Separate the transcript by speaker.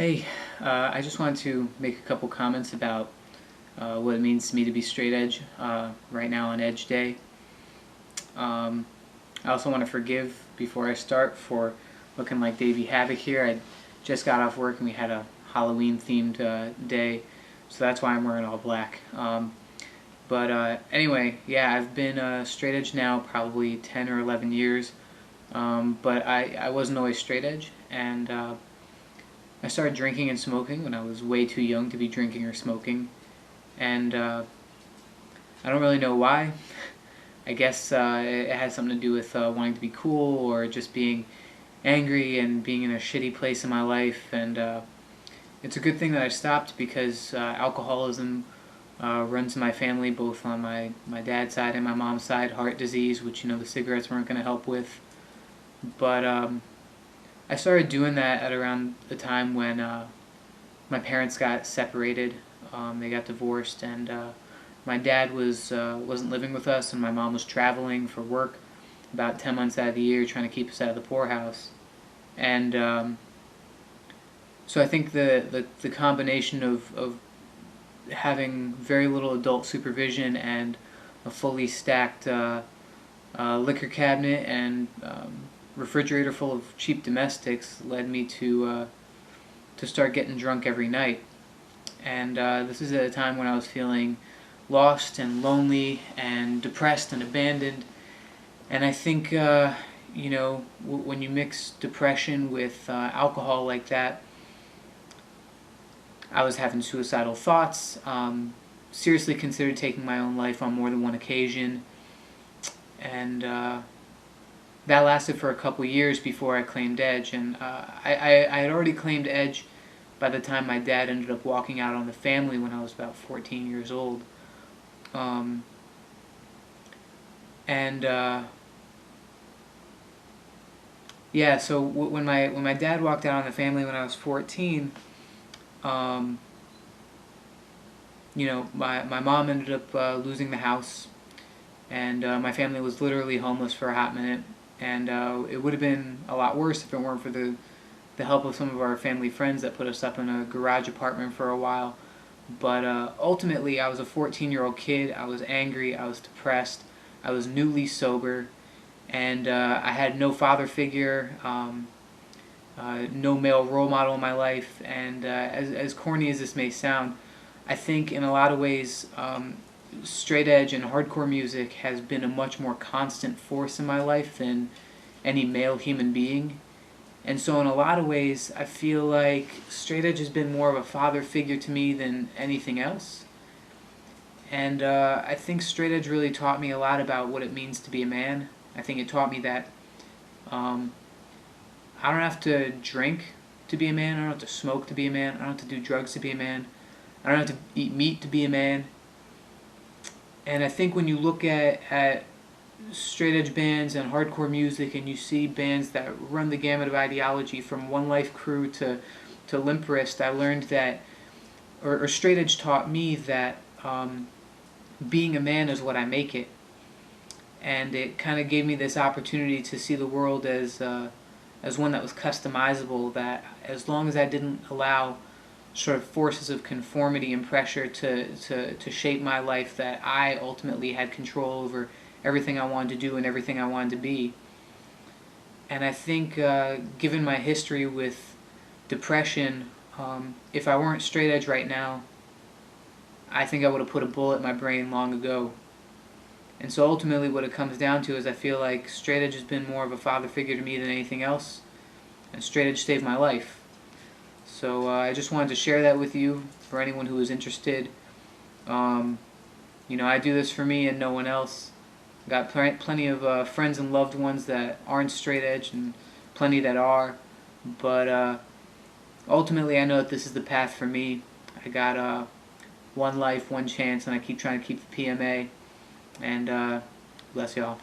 Speaker 1: Hey, I just wanted to make a couple comments about what it means to me to be straight edge right now on Edge Day. I also want to forgive before I start for looking like Davey Havoc here. I just got off work and we had a Halloween themed day, so that's why I'm wearing all black. But anyway, yeah, I've been straight edge now probably 10 or 11 years, but I wasn't always straight edge, and I started drinking and smoking when I was way too young to be drinking or smoking, and I don't really know why. I guess it had something to do with wanting to be cool or just being angry and being in a shitty place in my life, and it's a good thing that I stopped because alcoholism runs in my family, both on my dad's side and my mom's side. Heart disease, which the cigarettes weren't going to help with, but I started doing that at around the time when my parents got separated. They got divorced, and my dad wasn't living with us, and my mom was traveling for work about 10 months out of the year, trying to keep us out of the poorhouse. And so I think the combination of having very little adult supervision and a fully stacked liquor cabinet and refrigerator full of cheap domestics led me to start getting drunk every night. And this is at a time when I was feeling lost and lonely and depressed and abandoned. And I think when you mix depression with alcohol like that, I was having suicidal thoughts. Seriously considered taking my own life on more than one occasion, and that lasted for a couple years before I claimed Edge, and I had already claimed Edge by the time my dad ended up walking out on the family when I was about 14 years old. Yeah, so when my dad walked out on the family when I was 14, my mom ended up losing the house, and my family was literally homeless for a hot minute. And it would have been a lot worse if it weren't for the help of some of our family friends that put us up in a garage apartment for a while. But ultimately, I was a 14-year-old kid. I was angry. I was depressed. I was newly sober. And I had no father figure, no male role model in my life. And as corny as this may sound, I think in a lot of ways, straight edge and hardcore music has been a much more constant force in my life than any male human being. And so in a lot of ways, I feel like straight edge has been more of a father figure to me than anything else. And I think straight edge really taught me a lot about what it means to be a man. I think it taught me that I don't have to drink to be a man. I don't have to smoke to be a man. I don't have to do drugs to be a man. I don't have to eat meat to be a man. And I think when you look at straight edge bands and hardcore music, and you see bands that run the gamut of ideology from One Life Crew to Limp Wrist, I learned that, or straight edge taught me that being a man is what I make it. And it kind of gave me this opportunity to see the world as one that was customizable, that as long as I didn't allow sort of forces of conformity and pressure to shape my life, that I ultimately had control over everything I wanted to do and everything I wanted to be. And I think given my history with depression, if I weren't straight edge right now, I think I would have put a bullet in my brain long ago. And so ultimately what it comes down to is I feel like straight edge has been more of a father figure to me than anything else, and straight edge saved my life. So I just wanted to share that with you for anyone who is interested. I do this for me and no one else. Got plenty of friends and loved ones that aren't straight edge, and plenty that are. But ultimately, I know that this is the path for me. I got one life, one chance, and I keep trying to keep the PMA. And bless y'all.